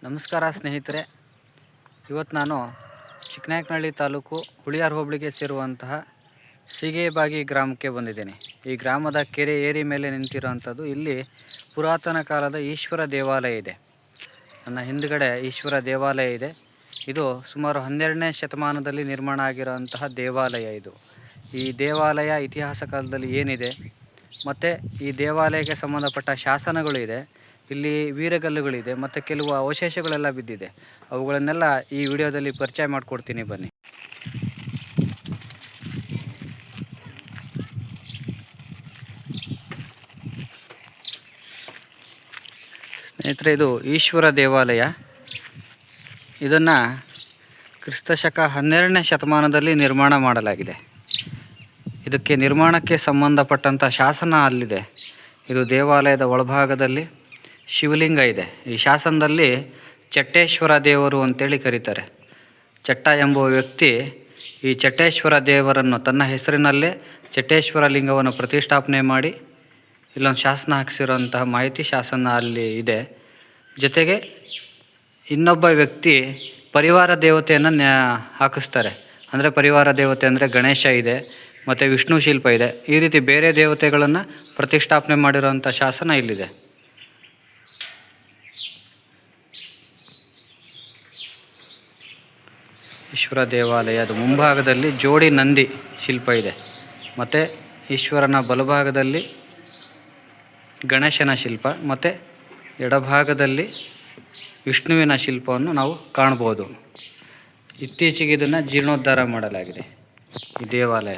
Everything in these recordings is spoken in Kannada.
ನಮಸ್ಕಾರ ಸ್ನೇಹಿತರೆ, ಇವತ್ತು ನಾನು ಚಿಕ್ಕನಾಯಕನಹಳ್ಳಿ ತಾಲೂಕು ಹುಳಿಯಾರು ಹೋಬಳಿಗೆ ಸೇರುವಂತಹ ಸೀಗೆಬಾಗಿ ಗ್ರಾಮಕ್ಕೆ ಬಂದಿದ್ದೇನೆ. ಈ ಗ್ರಾಮದ ಕೆರೆ ಏರಿ ಮೇಲೆ ನಿಂತಿರುವಂಥದ್ದು. ಇಲ್ಲಿ ಪುರಾತನ ಕಾಲದ ಈಶ್ವರ ದೇವಾಲಯ ಇದೆ. ನನ್ನ ಹಿಂದುಗಡೆ ಈಶ್ವರ ದೇವಾಲಯ ಇದೆ. ಇದು ಸುಮಾರು 12ನೇ ಶತಮಾನದಲ್ಲಿ ನಿರ್ಮಾಣ ಆಗಿರುವಂತಹ ದೇವಾಲಯ. ಈ ದೇವಾಲಯ ಇತಿಹಾಸ ಕಾಲದಲ್ಲಿ ಏನಿದೆ ಮತ್ತು ಈ ದೇವಾಲಯಕ್ಕೆ ಸಂಬಂಧಪಟ್ಟ ಶಾಸನಗಳು ಇದೆ. ಇಲ್ಲಿ ವೀರಗಲ್ಲುಗಳಿದೆ ಮತ್ತು ಕೆಲವು ಅವಶೇಷಗಳೆಲ್ಲ ಬಿದ್ದಿದೆ. ಅವುಗಳನ್ನೆಲ್ಲ ಈ ವಿಡಿಯೋದಲ್ಲಿ ಪರಿಚಯ ಮಾಡಿಕೊಡ್ತೀನಿ, ಬನ್ನಿ. ಸ್ನೇಹಿತರೆ, ಇದು ಈಶ್ವರ ದೇವಾಲಯ. ಇದನ್ನು ಕ್ರಿಸ್ತಶಕ 12ನೇ ಶತಮಾನದಲ್ಲಿ ನಿರ್ಮಾಣ ಮಾಡಲಾಗಿದೆ. ಇದಕ್ಕೆ ನಿರ್ಮಾಣಕ್ಕೆ ಸಂಬಂಧಪಟ್ಟಂಥ ಶಾಸನ ಅಲ್ಲಿದೆ. ಇದು ದೇವಾಲಯದ ಒಳಭಾಗದಲ್ಲಿ ಶಿವಲಿಂಗ ಇದೆ. ಈ ಶಾಸನದಲ್ಲಿ ಚಟ್ಟೇಶ್ವರ ದೇವರು ಅಂತೇಳಿ ಕರೀತಾರೆ. ಚಟ್ಟ ಎಂಬುವ ವ್ಯಕ್ತಿ ಈ ಚಟ್ಟೇಶ್ವರ ದೇವರನ್ನು ತನ್ನ ಹೆಸರಿನಲ್ಲೇ ಚಟ್ಟೇಶ್ವರ ಲಿಂಗವನ್ನು ಪ್ರತಿಷ್ಠಾಪನೆ ಮಾಡಿ ಇಲ್ಲೊಂದು ಶಾಸನ ಹಾಕಿಸಿರುವಂತಹ ಮಾಹಿತಿ ಶಾಸನ ಅಲ್ಲಿ ಇದೆ. ಜೊತೆಗೆ ಇನ್ನೊಬ್ಬ ವ್ಯಕ್ತಿ ಪರಿವಾರ ದೇವತೆಯನ್ನು ಹಾಕಿಸ್ತಾರೆ. ಅಂದರೆ ಪರಿವಾರ ದೇವತೆ ಅಂದರೆ ಗಣೇಶ ಇದೆ ಮತ್ತು ವಿಷ್ಣು ಶಿಲ್ಪ ಇದೆ. ಈ ರೀತಿ ಬೇರೆ ದೇವತೆಗಳನ್ನು ಪ್ರತಿಷ್ಠಾಪನೆ ಮಾಡಿರುವಂಥ ಶಾಸನ ಇಲ್ಲಿದೆ. ಈಶ್ವರ ದೇವಾಲಯದ ಮುಂಭಾಗದಲ್ಲಿ ಜೋಡಿ ನಂದಿ ಶಿಲ್ಪ ಇದೆ ಮತ್ತು ಈಶ್ವರನ ಬಲಭಾಗದಲ್ಲಿ ಗಣೇಶನ ಶಿಲ್ಪ ಮತ್ತು ಎಡಭಾಗದಲ್ಲಿ ವಿಷ್ಣುವಿನ ಶಿಲ್ಪವನ್ನು ನಾವು ಕಾಣ್ಬೋದು. ಇತ್ತೀಚೆಗೆ ಇದನ್ನು ಜೀರ್ಣೋದ್ಧಾರ ಮಾಡಲಾಗಿದೆ ಈ ದೇವಾಲಯ.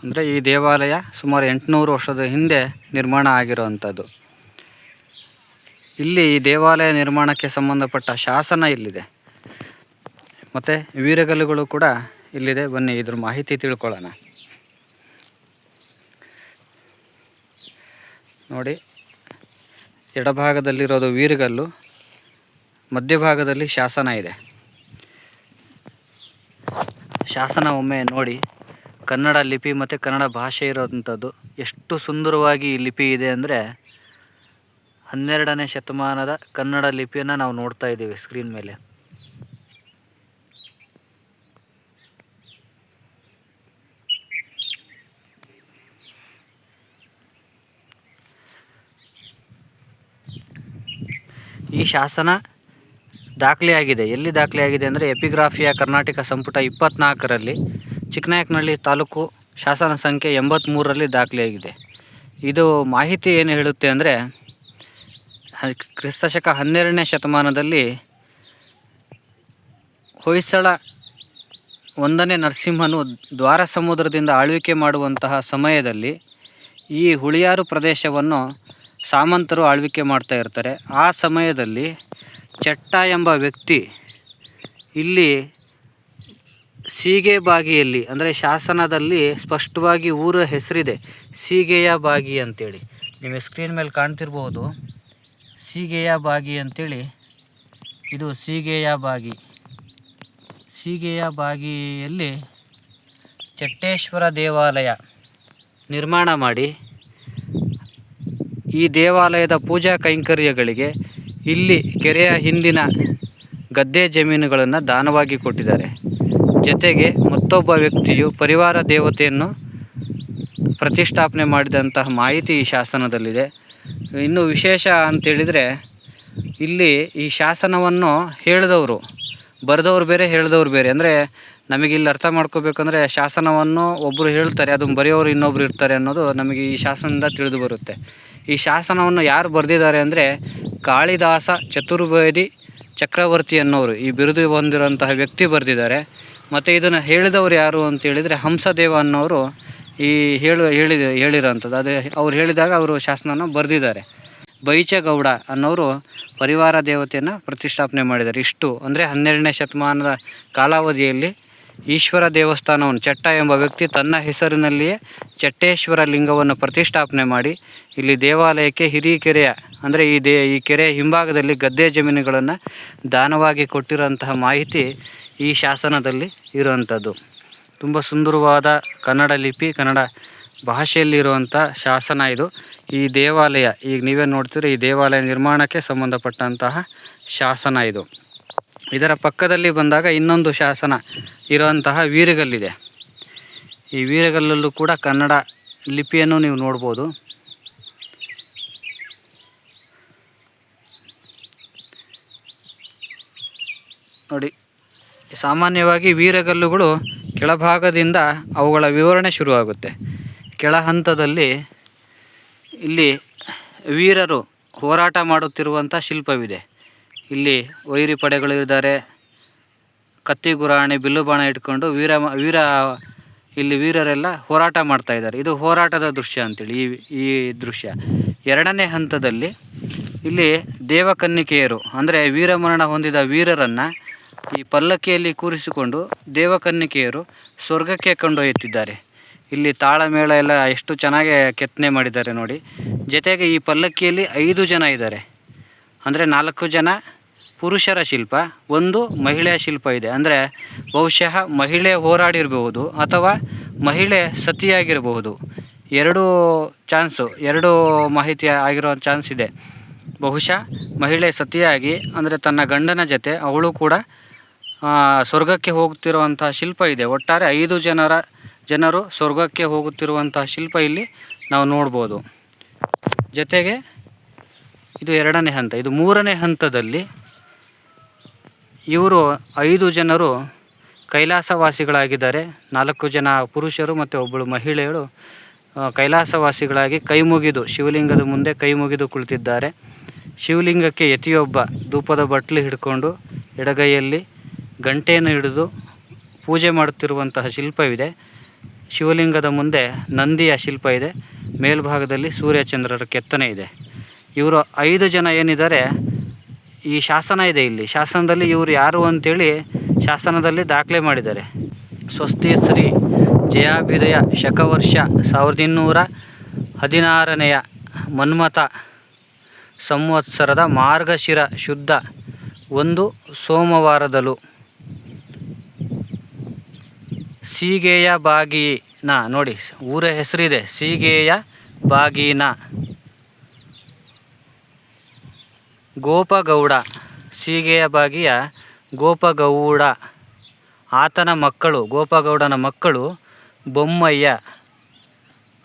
ಅಂದರೆ ಈ ದೇವಾಲಯ ಸುಮಾರು 800 ವರ್ಷದ ಹಿಂದೆ ನಿರ್ಮಾಣ ಆಗಿರುವಂಥದ್ದು. ಇಲ್ಲಿ ಈ ದೇವಾಲಯ ನಿರ್ಮಾಣಕ್ಕೆ ಸಂಬಂಧಪಟ್ಟ ಶಾಸನ ಇಲ್ಲಿದೆ ಮತ್ತು ವೀರಗಲ್ಲುಗಳು ಕೂಡ ಇಲ್ಲಿದೆ. ಬನ್ನಿ ಇದ್ರ ಮಾಹಿತಿ ತಿಳ್ಕೊಳ್ಳೋಣ. ನೋಡಿ, ಎಡಭಾಗದಲ್ಲಿರೋದು ವೀರಗಲ್ಲು, ಮಧ್ಯಭಾಗದಲ್ಲಿ ಶಾಸನ ಇದೆ. ಶಾಸನ ಒಮ್ಮೆ ನೋಡಿ. ಕನ್ನಡ ಲಿಪಿ ಮತ್ತು ಕನ್ನಡ ಭಾಷೆ ಇರೋವಂಥದ್ದು. ಎಷ್ಟು ಸುಂದರವಾಗಿ ಈ ಲಿಪಿ ಇದೆ ಅಂದರೆ 12ನೇ ಶತಮಾನದ ಕನ್ನಡ ಲಿಪಿಯನ್ನು ನಾವು ನೋಡ್ತಾ ಇದ್ದೀವಿ ಸ್ಕ್ರೀನ್ ಮೇಲೆ. ಈ ಶಾಸನ ದಾಖಲೆಯಾಗಿದೆ. ಎಲ್ಲಿ ದಾಖಲೆಯಾಗಿದೆ ಅಂದರೆ ಎಪಿಗ್ರಾಫಿಯ ಕರ್ನಾಟಕ ಸಂಪುಟ 24ರಲ್ಲಿ ಚಿಕ್ಕನಾಯಕನಹಳ್ಳಿ ತಾಲೂಕು ಶಾಸನ ಸಂಖ್ಯೆ 83ರಲ್ಲಿ ದಾಖಲೆಯಾಗಿದೆ. ಇದು ಮಾಹಿತಿ ಏನು ಹೇಳುತ್ತೆ ಅಂದರೆ ಕ್ರಿಸ್ತಶಕ 12ನೇ ಶತಮಾನದಲ್ಲಿ ಹೊಯ್ಸಳ 1ನೇ ನರಸಿಂಹನು ದ್ವಾರ ಸಮುದ್ರದಿಂದ ಆಳ್ವಿಕೆ ಮಾಡುವಂತಹ ಸಮಯದಲ್ಲಿ ಈ ಹುಳಿಯಾರು ಪ್ರದೇಶವನ್ನು ಸಾಮಂತರು ಆಳ್ವಿಕೆ ಮಾಡ್ತಾ ಇರ್ತಾರೆ. ಆ ಸಮಯದಲ್ಲಿ ಚಟ್ಟ ಎಂಬ ವ್ಯಕ್ತಿ ಇಲ್ಲಿ ಸೀಗೆಬಾಗಿಯಲ್ಲಿ, ಅಂದರೆ ಶಾಸನದಲ್ಲಿ ಸ್ಪಷ್ಟವಾಗಿ ಊರ ಹೆಸರಿದೆ, ಸೀಗೆಯಬಾಗಿ ಅಂತೇಳಿ. ನೀವು ಸ್ಕ್ರೀನ್ ಮೇಲೆ ಕಾಣ್ತಿರ್ಬೋದು, ಸೀಗೆಯಬಾಗಿ ಅಂತೇಳಿ. ಇದು ಸೀಗೆಯಬಾಗಿ. ಸೀಗೆಯಬಾಗಿಯಲ್ಲಿ ಚಟ್ಟೇಶ್ವರ ದೇವಾಲಯ ನಿರ್ಮಾಣ ಮಾಡಿ ಈ ದೇವಾಲಯದ ಪೂಜಾ ಕೈಂಕರ್ಯಗಳಿಗೆ ಇಲ್ಲಿ ಕೆರೆಯ ಹಿಂದಿನ ಗದ್ದೆ ಜಮೀನುಗಳನ್ನು ದಾನವಾಗಿ ಕೊಟ್ಟಿದ್ದಾರೆ. ಜೊತೆಗೆ ಮತ್ತೊಬ್ಬ ವ್ಯಕ್ತಿಯು ಪರಿವಾರ ದೇವತೆಯನ್ನು ಪ್ರತಿಷ್ಠಾಪನೆ ಮಾಡಿದಂತಹ ಮಾಹಿತಿ ಈ ಶಾಸನದಲ್ಲಿದೆ. ಇನ್ನು ವಿಶೇಷ ಅಂತೇಳಿದರೆ ಇಲ್ಲಿ ಈ ಶಾಸನವನ್ನು ಹೇಳಿದವರು, ಬರೆದವ್ರು ಬೇರೆ, ಹೇಳಿದವ್ರು ಬೇರೆ. ಅಂದರೆ ನಮಗಿಲ್ಲಿ ಅರ್ಥ ಮಾಡ್ಕೋಬೇಕಂದ್ರೆ ಶಾಸನವನ್ನು ಒಬ್ಬರು ಹೇಳ್ತಾರೆ, ಅದನ್ನು ಬರೆಯೋರು ಇನ್ನೊಬ್ರು ಇರ್ತಾರೆ ಅನ್ನೋದು ನಮಗೆ ಈ ಶಾಸನದಿಂದ ತಿಳಿದು ಬರುತ್ತೆ. ಈ ಶಾಸನವನ್ನು ಯಾರು ಬರೆದಿದ್ದಾರೆ ಅಂದರೆ ಕಾಳಿದಾಸ ಚತುರ್ವೇದಿ ಚಕ್ರವರ್ತಿ ಅನ್ನೋರು, ಈ ಬಿರುದು ಹೊಂದಿರುವಂತಹ ವ್ಯಕ್ತಿ ಬರೆದಿದ್ದಾರೆ. ಮತ್ತು ಇದನ್ನು ಹೇಳಿದವರು ಯಾರು ಅಂತೇಳಿದರೆ ಹಂಸದೇವ ಅನ್ನೋರು ಈ ಹೇಳಿರೋಂಥದ್ದು. ಅದೇ ಅವ್ರು ಹೇಳಿದಾಗ ಅವರು ಶಾಸನನ ಬರೆದಿದ್ದಾರೆ. ಬೈಚಗೌಡ ಅನ್ನೋರು ಪರಿವಾರ ದೇವತೆಯನ್ನು ಪ್ರತಿಷ್ಠಾಪನೆ ಮಾಡಿದ್ದಾರೆ. ಇಷ್ಟು ಅಂದರೆ 12ನೇ ಶತಮಾನದ ಕಾಲಾವಧಿಯಲ್ಲಿ ಈಶ್ವರ ದೇವಸ್ಥಾನವನ್ನು ಚಟ್ಟ ಎಂಬ ವ್ಯಕ್ತಿ ತನ್ನ ಹೆಸರಿನಲ್ಲಿಯೇ ಚಟ್ಟೇಶ್ವರ ಲಿಂಗವನ್ನು ಪ್ರತಿಷ್ಠಾಪನೆ ಮಾಡಿ ಇಲ್ಲಿ ದೇವಾಲಯಕ್ಕೆ ಹಿರೀಕೆರೆಯ, ಅಂದರೆ ಈ ಕೆರೆಯ ಹಿಂಭಾಗದಲ್ಲಿ ಗದ್ದೆ ಜಮೀನುಗಳನ್ನು ದಾನವಾಗಿ ಕೊಟ್ಟಿರುವಂತಹ ಮಾಹಿತಿ ಈ ಶಾಸನದಲ್ಲಿ ಇರುವಂಥದ್ದು. ತುಂಬ ಸುಂದರವಾದ ಕನ್ನಡ ಲಿಪಿ, ಕನ್ನಡ ಭಾಷೆಯಲ್ಲಿರುವಂಥ ಶಾಸನ ಇದು. ಈ ದೇವಾಲಯ ಈಗ ನೀವೇ ನೋಡ್ತೀರಿ, ಈ ದೇವಾಲಯ ನಿರ್ಮಾಣಕ್ಕೆ ಸಂಬಂಧಪಟ್ಟಂತಹ ಶಾಸನ ಇದು. ಇದರ ಪಕ್ಕದಲ್ಲಿ ಬಂದಾಗ ಇನ್ನೊಂದು ಶಾಸನ ಇರುವಂತಹ ವೀರಗಲ್ಲಿದೆ. ಈ ವೀರಗಲ್ಲಲ್ಲೂ ಕೂಡ ಕನ್ನಡ ಲಿಪಿಯನ್ನು ನೀವು ನೋಡ್ಬೋದು. ನೋಡಿ, ಸಾಮಾನ್ಯವಾಗಿ ವೀರಗಲ್ಲುಗಳು ಕೆಳಭಾಗದಿಂದ ಅವುಗಳ ವಿವರಣೆ ಶುರುವಾಗುತ್ತೆ. ಕೆಳ ಹಂತದಲ್ಲಿ ಇಲ್ಲಿ ವೀರರು ಹೋರಾಟ ಮಾಡುತ್ತಿರುವಂಥ ಶಿಲ್ಪವಿದೆ. ಇಲ್ಲಿ ವೈರಿ ಪಡೆಗಳು ಇದ್ದಾರೆ, ಕತ್ತಿ ಗುರಾಣಿ ಬಿಲ್ಲು ಬಾಣ ಇಟ್ಕೊಂಡು ಇಲ್ಲಿ ವೀರರೆಲ್ಲ ಹೋರಾಟ ಮಾಡ್ತಾ ಇದ್ದಾರೆ. ಇದು ಹೋರಾಟದ ದೃಶ್ಯ ಅಂತೇಳಿ ಈ ದೃಶ್ಯ. ಎರಡನೇ ಹಂತದಲ್ಲಿ ಇಲ್ಲಿ ದೇವಕನ್ನಿಕೆಯರು ಅಂದರೆ ವೀರಮರಣ ಹೊಂದಿದ ವೀರರನ್ನು ಈ ಪಲ್ಲಕ್ಕಿಯಲ್ಲಿ ಕೂರಿಸಿಕೊಂಡು ದೇವಕನ್ನಿಕೆಯರು ಸ್ವರ್ಗಕ್ಕೆ ಕೊಂಡೊಯ್ಯುತ್ತಿದ್ದಾರೆ. ಇಲ್ಲಿ ತಾಳಮೇಳ ಎಲ್ಲ ಎಷ್ಟು ಚೆನ್ನಾಗಿ ಕೆತ್ತನೆ ಮಾಡಿದ್ದಾರೆ ನೋಡಿ. ಜೊತೆಗೆ ಈ ಪಲ್ಲಕ್ಕಿಯಲ್ಲಿ 5 ಜನ ಇದ್ದಾರೆ. ಅಂದರೆ 4 ಜನ ಪುರುಷರ ಶಿಲ್ಪ, 1 ಮಹಿಳೆಯ ಶಿಲ್ಪ ಇದೆ. ಅಂದರೆ ಬಹುಶಃ ಮಹಿಳೆ ಹೋರಾಡಿರಬಹುದು ಅಥವಾ ಮಹಿಳೆ ಸತಿಯಾಗಿರಬಹುದು. 2 ಮಾಹಿತಿ ಆಗಿರೋ ಚಾನ್ಸ್ ಇದೆ. ಬಹುಶಃ ಮಹಿಳೆ ಸತಿಯಾಗಿ ಅಂದರೆ ತನ್ನ ಗಂಡನ ಜೊತೆ ಅವಳು ಕೂಡ ಸ್ವರ್ಗಕ್ಕೆ ಹೋಗುತ್ತಿರುವಂಥ ಶಿಲ್ಪ ಇದೆ. ಒಟ್ಟಾರೆ 5 ಜನರು ಸ್ವರ್ಗಕ್ಕೆ ಹೋಗುತ್ತಿರುವಂಥ ಶಿಲ್ಪ ಇಲ್ಲಿ ನಾವು ನೋಡ್ಬೋದು. ಜೊತೆಗೆ ಇದು 2ನೇ ಹಂತ. ಇದು 3ನೇ ಹಂತದಲ್ಲಿ ಇವರು 5 ಜನರು ಕೈಲಾಸವಾಸಿಗಳಾಗಿದ್ದಾರೆ. 4 ಜನ ಪುರುಷರು ಮತ್ತು ಒಬ್ಬಳು ಮಹಿಳೆಯರು ಕೈಲಾಸವಾಸಿಗಳಾಗಿ ಕೈ ಮುಗಿದು ಶಿವಲಿಂಗದ ಮುಂದೆ ಕೈ ಮುಗಿದು ಕುಳಿತಿದ್ದಾರೆ. ಶಿವಲಿಂಗಕ್ಕೆ ಯತಿಯೊಬ್ಬ ಧೂಪದ ಬಟ್ಲು ಹಿಡ್ಕೊಂಡು ಎಡಗೈಯಲ್ಲಿ ಗಂಟೆಯನ್ನು ಹಿಡಿದು ಪೂಜೆ ಮಾಡುತ್ತಿರುವಂತಹ ಶಿಲ್ಪವಿದೆ. ಶಿವಲಿಂಗದ ಮುಂದೆ ನಂದಿಯ ಶಿಲ್ಪ ಇದೆ. ಮೇಲ್ಭಾಗದಲ್ಲಿ ಸೂರ್ಯಚಂದ್ರರ ಕೆತ್ತನೆ ಇದೆ. ಇವರು 5 ಜನ ಏನಿದ್ದಾರೆ, ಈ ಶಾಸನ ಇದೆ. ಇಲ್ಲಿ ಶಾಸನದಲ್ಲಿ ಇವರು ಯಾರು ಅಂತೇಳಿ ಶಾಸನದಲ್ಲಿ ದಾಖಲೆ ಮಾಡಿದ್ದಾರೆ. ಸ್ವಸ್ತಿ ಶ್ರೀ ಜಯಾಭ್ಯುದಯ ಶಕವರ್ಷ 1216ನೇಯ ಮನ್ಮಥ ಸಂವತ್ಸರದ ಮಾರ್ಗಶಿರ ಶುದ್ಧ 1 ಸೋಮವಾರದಲು ಸೀಗೆಯ ಬಾಗಿನ, ನೋಡಿ ಊರ ಹೆಸರಿದೆ, ಸೀಗೆಯ ಬಾಗಿನ ಗೋಪಗೌಡ, ಸೀಗೆಯ ಬಾಗಿಯ ಗೋಪಗೌಡ, ಆತನ ಮಕ್ಕಳು ಗೋಪಗೌಡನ ಮಕ್ಕಳು ಬೊಮ್ಮಯ್ಯ,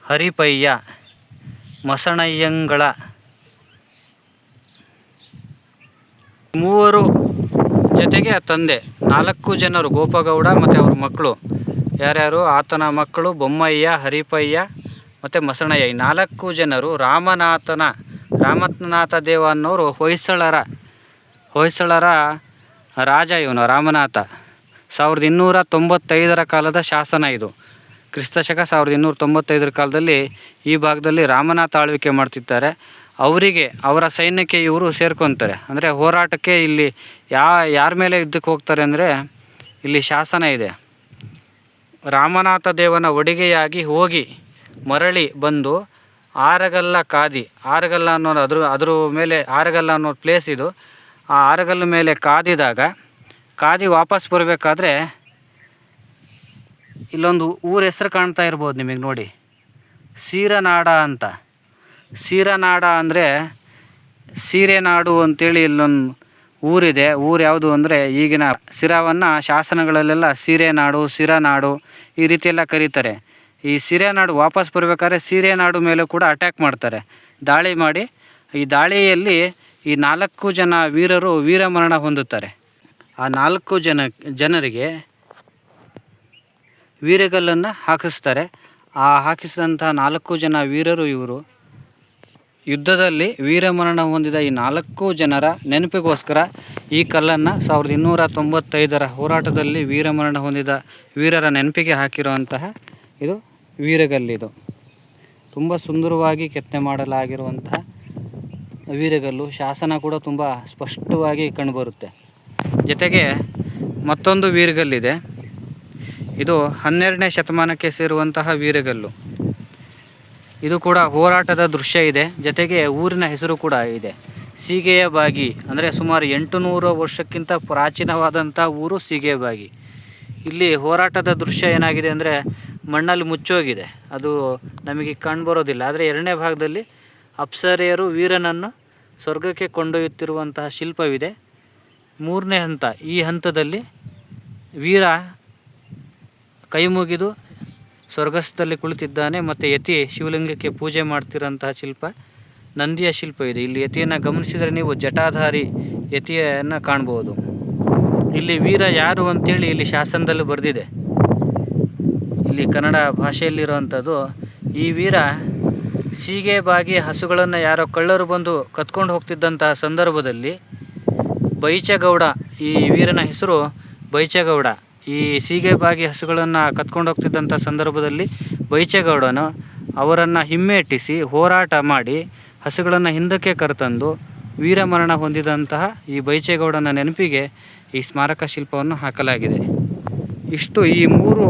ಹರಿಪಯ್ಯ, ಮಸಣಯ್ಯಂಗಳ 3 ಜೊತೆಗೆ ತಂದೆ 4 ಜನರು ಗೋಪಗೌಡ ಮತ್ತು ಅವ್ರ ಮಕ್ಕಳು ಯಾರ್ಯಾರು, ಆತನ ಮಕ್ಕಳು ಬೊಮ್ಮಯ್ಯ, ಹರಿಪಯ್ಯ ಮತ್ತು ಮಸಣಯ್ಯ. ಈ 4 ಜನರು ರಾಮನಾಥ ದೇವ ಅನ್ನೋರು ಹೊಯ್ಸಳರ ರಾಜ. ಇವನು ರಾಮನಾಥ 1295 ಕಾಲದ ಶಾಸನ ಇದು. ಕ್ರಿಸ್ತಶಕ 1295 ಕಾಲದಲ್ಲಿ ಈ ಭಾಗದಲ್ಲಿ ರಾಮನಾಥ ಆಳ್ವಿಕೆ ಮಾಡ್ತಿದ್ದಾರೆ. ಅವರ ಸೈನ್ಯಕ್ಕೆ ಇವರು ಸೇರ್ಕೊತಾರೆ. ಅಂದರೆ ಹೋರಾಟಕ್ಕೆ ಇಲ್ಲಿ ಯಾರ ಮೇಲೆ ಯುದ್ಧಕ್ಕೆ ಹೋಗ್ತಾರೆ ಅಂದರೆ ಇಲ್ಲಿ ಶಾಸನ ಇದೆ. ರಾಮನಾಥ ದೇವನ ಒಡಿಗೆಯಾಗಿ ಹೋಗಿ ಮರಳಿ ಬಂದು ಆರಗಲ್ಲ ಕಾದಿ, ಆರಗಲ್ಲ ಅನ್ನೋದು ಅದ್ರ ಮೇಲೆ ಆರಗಲ್ಲ ಅನ್ನೋ ಪ್ಲೇಸ್ ಇದು. ಆ ಆರಗಲ್ಲ ಮೇಲೆ ಕಾದಿ ವಾಪಸ್ ಬರಬೇಕಾದ್ರೆ ಇಲ್ಲೊಂದು ಊರ ಹೆಸರು ಕಾಣ್ತಾ ಇರ್ಬೋದು ನಿಮಗೆ ನೋಡಿ, ಸೀರನಾಡ ಅಂತ. ಸೀರನಾಡ ಅಂದರೆ ಸೀರೆನಾಡು ಅಂತೇಳಿ ಇಲ್ಲೊಂದು ಊರಿದೆ. ಊರು ಯಾವುದು ಅಂದರೆ ಈಗಿನ ಸಿರಾವನ್ನು ಶಾಸನಗಳಲ್ಲೆಲ್ಲ ಸೀರೆನಾಡು, ಸಿರನಾಡು ಈ ರೀತಿಯೆಲ್ಲ ಕರೀತಾರೆ. ಈ ಸಿರೆನಾಡು ವಾಪಸ್ ಬರಬೇಕಾದ್ರೆ ಸೀರೆನಾಡು ಮೇಲೂ ಕೂಡ ಅಟ್ಯಾಕ್ ಮಾಡ್ತಾರೆ, ದಾಳಿ ಮಾಡಿ. ಈ ದಾಳಿಯಲ್ಲಿ ಈ 4 ಜನ ವೀರರು ವೀರಮರಣ ಹೊಂದುತ್ತಾರೆ. ಆ 4 ಜನರಿಗೆ ವೀರಗಲ್ಲನ್ನು ಹಾಕಿಸ್ತಾರೆ. ಆ ಹಾಕಿಸಿದಂಥ 4 ಜನ ವೀರರು ಇವರು ಯುದ್ಧದಲ್ಲಿ ವೀರಮರಣ ಹೊಂದಿದ ಈ 4 ಜನರ ನೆನಪಿಗೋಸ್ಕರ ಈ ಕಲ್ಲನ್ನು 1295 ಹೋರಾಟದಲ್ಲಿ ವೀರಮರಣ ಹೊಂದಿದ ವೀರರ ನೆನಪಿಗೆ ಹಾಕಿರುವಂತಹ ಇದು ವೀರಗಲ್ಲಿದು. ತುಂಬ ಸುಂದರವಾಗಿ ಕೆತ್ತನೆ ಮಾಡಲಾಗಿರುವಂತಹ ವೀರಗಲ್ಲು. ಶಾಸನ ಕೂಡ ತುಂಬ ಸ್ಪಷ್ಟವಾಗಿ ಕಂಡುಬರುತ್ತೆ. ಜೊತೆಗೆ ಮತ್ತೊಂದು ವೀರಗಲ್ಲಿದೆ. ಇದು 12ನೇ ಶತಮಾನಕ್ಕೆ ಸೇರುವಂತಹ ವೀರಗಲ್ಲು. ಇದು ಕೂಡ ಹೋರಾಟದ ದೃಶ್ಯ ಇದೆ. ಜೊತೆಗೆ ಊರಿನ ಹೆಸರು ಕೂಡ ಇದೆ, ಸೀಗೆಯ ಬಾಗಿ. ಅಂದರೆ ಸುಮಾರು 800 ವರ್ಷಕ್ಕಿಂತ ಪ್ರಾಚೀನವಾದಂಥ ಊರು ಸೀಗೆಯ ಬಾಗಿ. ಇಲ್ಲಿ ಹೋರಾಟದ ದೃಶ್ಯ ಏನಾಗಿದೆ ಅಂದರೆ ಮಣ್ಣಲ್ಲಿ ಮುಚ್ಚೋಗಿದೆ, ಅದು ನಮಗೆ ಕಂಡುಬರೋದಿಲ್ಲ. ಆದರೆ ಎರಡನೇ ಭಾಗದಲ್ಲಿ ಅಪ್ಸರೆಯರು ವೀರನನ್ನು ಸ್ವರ್ಗಕ್ಕೆ ಕೊಂಡೊಯ್ಯುತ್ತಿರುವಂತಹ ಶಿಲ್ಪವಿದೆ. ಮೂರನೇ ಹಂತ, ಈ ಹಂತದಲ್ಲಿ ವೀರ ಕೈ ಮುಗಿದು ಸ್ವರ್ಗಸ್ಥದಲ್ಲಿ ಕುಳಿತಿದ್ದಾನೆ ಮತ್ತು ಯತಿ ಶಿವಲಿಂಗಕ್ಕೆ ಪೂಜೆ ಮಾಡ್ತಿರೋಂತಹ ಶಿಲ್ಪ ನಂದಿಯ ಶಿಲ್ಪವಿದೆ. ಇಲ್ಲಿ ಯತಿಯನ್ನು ಗಮನಿಸಿದರೆ ನೀವು ಜಟಾಧಾರಿ ಯತಿಯನ್ನು ಕಾಣ್ಬೋದು. ಇಲ್ಲಿ ವೀರ ಯಾರು ಅಂತೇಳಿ ಇಲ್ಲಿ ಶಾಸನದಲ್ಲಿ ಬರೆದಿದೆ, ಇಲ್ಲಿ ಕನ್ನಡ ಭಾಷೆಯಲ್ಲಿರುವಂಥದ್ದು. ಈ ವೀರ ಸೀಗೆ ಬಾಗಿ ಹಸುಗಳನ್ನು ಯಾರೋ ಕಳ್ಳರು ಬಂದು ಕತ್ಕೊಂಡು ಹೋಗ್ತಿದ್ದಂತಹ ಸಂದರ್ಭದಲ್ಲಿ ಬೈಚಗೌಡ, ಈ ವೀರನ ಹೆಸರು ಬೈಚಗೌಡ, ಈ ಸೀಗೆ ಬಾಗಿ ಹಸುಗಳನ್ನು ಕತ್ಕೊಂಡು ಹೋಗ್ತಿದ್ದಂಥ ಸಂದರ್ಭದಲ್ಲಿ ಬೈಚಗೌಡನು ಅವರನ್ನು ಹಿಮ್ಮೆಟ್ಟಿಸಿ ಹೋರಾಟ ಮಾಡಿ ಹಸುಗಳನ್ನು ಹಿಂದಕ್ಕೆ ಕರೆತಂದು ವೀರಮರಣ ಹೊಂದಿದಂತಹ ಈ ಬೈಚೇಗೌಡನ ನೆನಪಿಗೆ ಈ ಸ್ಮಾರಕ ಶಿಲ್ಪವನ್ನು ಹಾಕಲಾಗಿದೆ. ಇಷ್ಟು ಈ ಮೂರು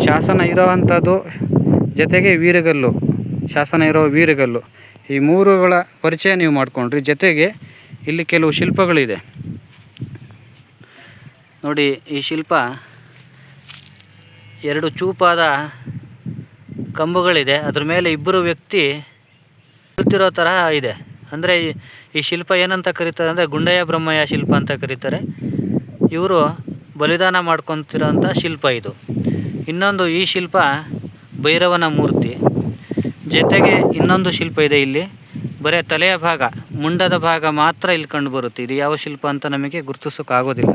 ಶಾಸನ ಇರೋವಂಥದ್ದು, ಜೊತೆಗೆ ವೀರಗಲ್ಲು ಶಾಸನ ಇರೋ ವೀರಗಲ್ಲು, ಈ ಮೂರುಗಳ ಪರಿಚಯ ನೀವು ಮಾಡಿಕೊಂಡ್ರಿ. ಜೊತೆಗೆ ಇಲ್ಲಿ ಕೆಲವು ಶಿಲ್ಪಗಳಿದೆ ನೋಡಿ. ಈ ಶಿಲ್ಪ 2 ಚೂಪಾದ ಕಂಬಗಳಿದೆ, ಅದ್ರ ಮೇಲೆ ಇಬ್ಬರು ವ್ಯಕ್ತಿ ಕೂತಿರೋ ತರಹ ಇದೆ. ಅಂದರೆ ಈ ಶಿಲ್ಪ ಏನಂತ ಕರೀತಾರೆ ಅಂದರೆ ಗುಂಡಯ್ಯ ಬ್ರಹ್ಮಯ್ಯ ಶಿಲ್ಪ ಅಂತ ಕರೀತಾರೆ. ಇವರು ಬಲಿದಾನ ಮಾಡ್ಕೊತಿರೋಂಥ ಶಿಲ್ಪ ಇದು. ಇನ್ನೊಂದು ಈ ಶಿಲ್ಪ ಭೈರವನ ಮೂರ್ತಿ. ಜೊತೆಗೆ ಇನ್ನೊಂದು ಶಿಲ್ಪ ಇದೆ, ಇಲ್ಲಿ ಬರೀ ತಲೆಯ ಭಾಗ, ಮುಂಡದ ಭಾಗ ಮಾತ್ರ ಇಲ್ಲಿ ಕಂಡು ಬರುತ್ತೆ. ಇದು ಯಾವ ಶಿಲ್ಪ ಅಂತ ನಮಗೆ ಗುರುತಿಸೋಕ್ಕಾಗೋದಿಲ್ಲ.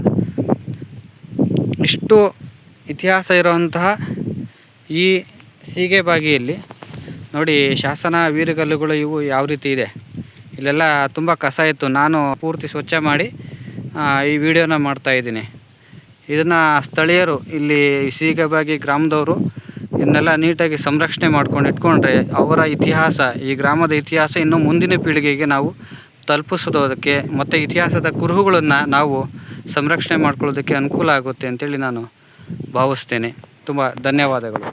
ಇಷ್ಟು ಇತಿಹಾಸ ಇರುವಂತಹ ಈ ಸೀಗೆಬಾಗಿಯಲ್ಲಿ ನೋಡಿ ಶಾಸನ ವೀರಗಲ್ಲುಗಳು ಇವು ಯಾವ ರೀತಿ ಇದೆ. ಇಲ್ಲೆಲ್ಲ ತುಂಬ ಕಸ ಇತ್ತು, ನಾನು ಪೂರ್ತಿ ಸ್ವಚ್ಛ ಮಾಡಿ ಈ ವಿಡಿಯೋನ ಮಾಡ್ತಾಯಿದ್ದೀನಿ. ಇದನ್ನು ಸ್ಥಳೀಯರು ಇಲ್ಲಿ ಸೀಗೆಬಾಗಿ ಗ್ರಾಮದವರು ಇದನ್ನೆಲ್ಲ ನೀಟಾಗಿ ಸಂರಕ್ಷಣೆ ಮಾಡ್ಕೊಂಡು ಇಟ್ಕೊಂಡ್ರೆ ಅವರ ಇತಿಹಾಸ, ಈ ಗ್ರಾಮದ ಇತಿಹಾಸ ಇನ್ನೂ ಮುಂದಿನ ಪೀಳಿಗೆಗೆ ನಾವು ತಲುಪಿಸೋದಕ್ಕೆ ಮತ್ತು ಇತಿಹಾಸದ ಕುರುಹುಗಳನ್ನು ನಾವು ಸಂರಕ್ಷಣೆ ಮಾಡ್ಕೊಳ್ಳೋದಕ್ಕೆ ಅನುಕೂಲ ಆಗುತ್ತೆ ಅಂತೇಳಿ ನಾನು ಭಾವಿಸ್ತೇನೆ. ತುಂಬ ಧನ್ಯವಾದಗಳು.